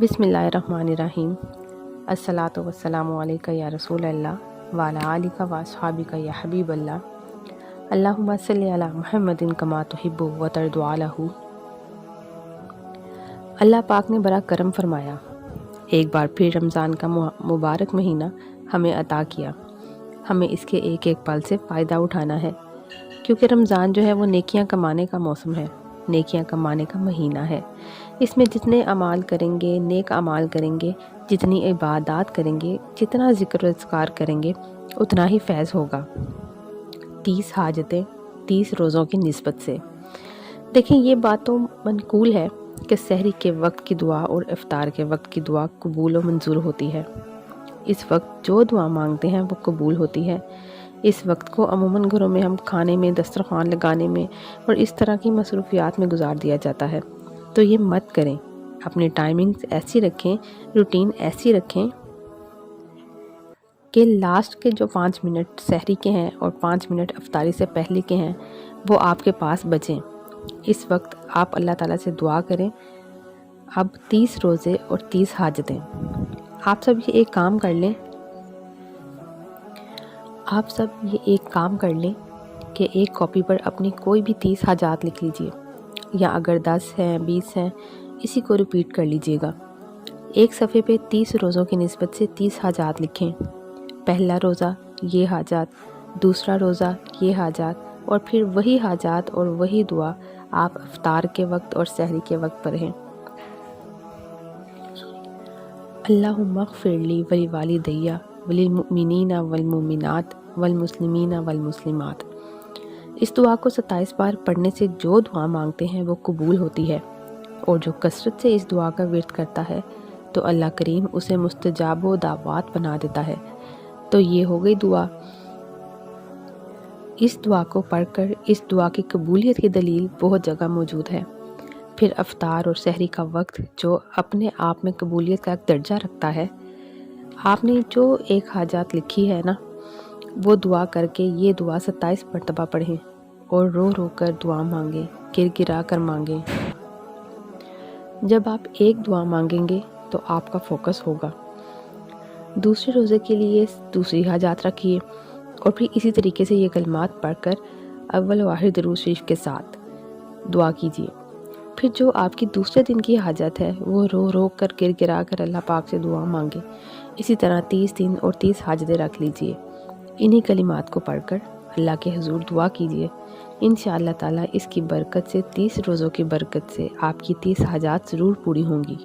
बिस्मिल्लाहिर्रहमानिर्रहीम। अस्सलातु वस्सलामु अलैका या रसूल अल्लाह व अला आलिका व अस्हाबिका या हबीब अल्लाह। अल्लाहुम्मा सल्लि अला मुहम्मदिन कमा तुहिब्बु व तरदु अलहू। अल्लाह पाक ने बड़ा करम फरमाया, एक बार फिर रमज़ान का मुबारक महीना हमें अता किया। हमें इसके एक एक पल से फ़ायदा उठाना है, क्योंकि रमज़ान जो है वो नेकियां कमाने का मौसम है, नेकियां कमाने का महीना है। इसमें जितने अमाल करेंगे, नेक अमाल करेंगे, जितनी इबादत करेंगे, जितना ज़िक्र अज़कार करेंगे, उतना ही फैज़ होगा। 30 हाजतें 30 रोज़ों की निस्बत से। देखें, ये बात तो मनकूल है कि सहरी के वक्त की दुआ और इफ्तार के वक्त की दुआ कबूल व मंजूर होती है। इस वक्त जो दुआ मांगते हैं वो कबूल होती है। इस वक्त को अमूमन घरों में हम खाने में, दस्तरखान लगाने में और इस तरह की मसरूफियात में गुजार दिया जाता है। तो ये मत करें। अपनी टाइमिंग्स ऐसी रखें, रूटीन ऐसी रखें कि लास्ट के जो 5 मिनट सहरी के हैं और 5 मिनट इफ्तारी से पहले के हैं वो आपके पास बचें। इस वक्त आप अल्लाह ताला से दुआ करें। अब 30 रोज़े और 30 हाजतें। आप सब ये एक काम कर लें कि एक कॉपी पर अपनी कोई भी 30 हाजात लिख लीजिए, या अगर 10 हैं 20 हैं इसी को रिपीट कर लीजिएगा। एक सफ़े पे 30 रोज़ों की निस्बत से 30 हाजात लिखें। पहला रोज़ा ये हाजात, दूसरा रोज़ा ये हाजात, और फिर वही हाजात और वही दुआ आप इफ्तार के वक्त और सहरी के वक्त पढ़ें। अल्लाहुम्मा ग़फ़िरली वली वालिदैया वलिल मुमिनीना वल मुमिनात वल मुस्लिमीना वल मुस्लिमात। इस दुआ को 27 बार पढ़ने से जो दुआ मांगते हैं वो कबूल होती है, और जो कसरत से इस दुआ का विर्द करता है तो अल्लाह करीम उसे मुस्तजाब दावात बना देता है। तो ये हो गई दुआ। इस दुआ को पढ़कर इस दुआ की कबूलियत की दलील बहुत जगह मौजूद है। फिर अफ्तार और सहरी का वक्त जो अपने आप में कबूलियत का एक दर्जा रखता है, आपने जो एक हाजात लिखी है ना, वो दुआ करके ये दुआ 27 मरतबा पढ़ें और रो रो कर दुआ मांगें, गिरा कर मांगें। जब आप एक दुआ मांगेंगे तो आपका फोकस होगा। दूसरे रोज़े के लिए दूसरी हाजात रखिए और फिर इसी तरीके से ये कलमात पढ़कर अव्वल व आखिर दरूद शरीफ के साथ दुआ कीजिए। फिर जो आपकी दूसरे दिन की हाजत है वो रो रो कर गिरा कर अल्लाह पाक से दुआ मांगे। इसी तरह 30 दिन और 30 हाजतें रख लीजिए। इन्हीं कलिमात को पढ़कर अल्लाह के हुजूर दुआ कीजिए। इंशाअल्लाह ताला इसकी बरकत से, 30 रोज़ों की बरकत से आपकी 30 हाजात ज़रूर पूरी होंगी।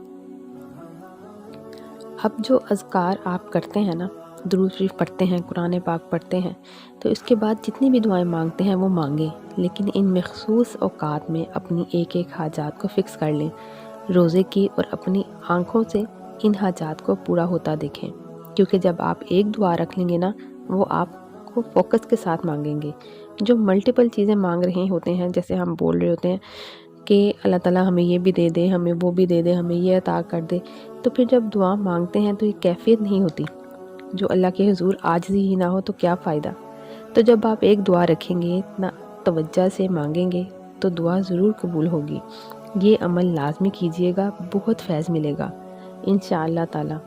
अब जो अज़कार आप करते हैं ना, दुरूद शरीफ पढ़ते हैं, कुरान पाक पढ़ते हैं, तो इसके बाद जितनी भी दुआएं मांगते हैं वो मांगें, लेकिन इन मखसूस औकात में अपनी एक एक हाजात को फ़िक्स कर लें रोज़े की, और अपनी आँखों से इन हाजात को पूरा होता देखें। क्योंकि जब आप एक दुआ रख लेंगे ना, वो आपको फोकस के साथ मांगेंगे। जो मल्टीपल चीज़ें मांग रहे होते हैं, जैसे हम बोल रहे होते हैं कि अल्लाह ताला हमें ये भी दे दे, हमें वो भी दे दे, हमें ये अता कर दे, तो फिर जब दुआ मांगते हैं तो ये कैफियत नहीं होती। जो अल्लाह के हुजूर आजिज़ी ही ना हो तो क्या फ़ायदा। तो जब आप एक दुआ रखेंगे, इतना तवज्जो से मांगेंगे, तो दुआ ज़रूर कबूल होगी। ये अमल लाजमी कीजिएगा, बहुत फैज़ मिलेगा इंशाअल्लाह ताला।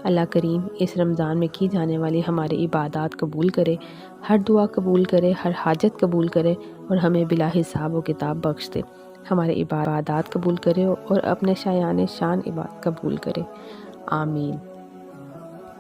अल्लाह करीम इस रमज़ान में की जाने वाली हमारी इबादत कबूल करे, हर दुआ कबूल करे, हर हाजत कबूल करे, और हमें बिला हिसाब व किताब बख्श दे। हमारे इबादत कबूल करे और अपने शायान शान इबादत कबूल करे। आमीन।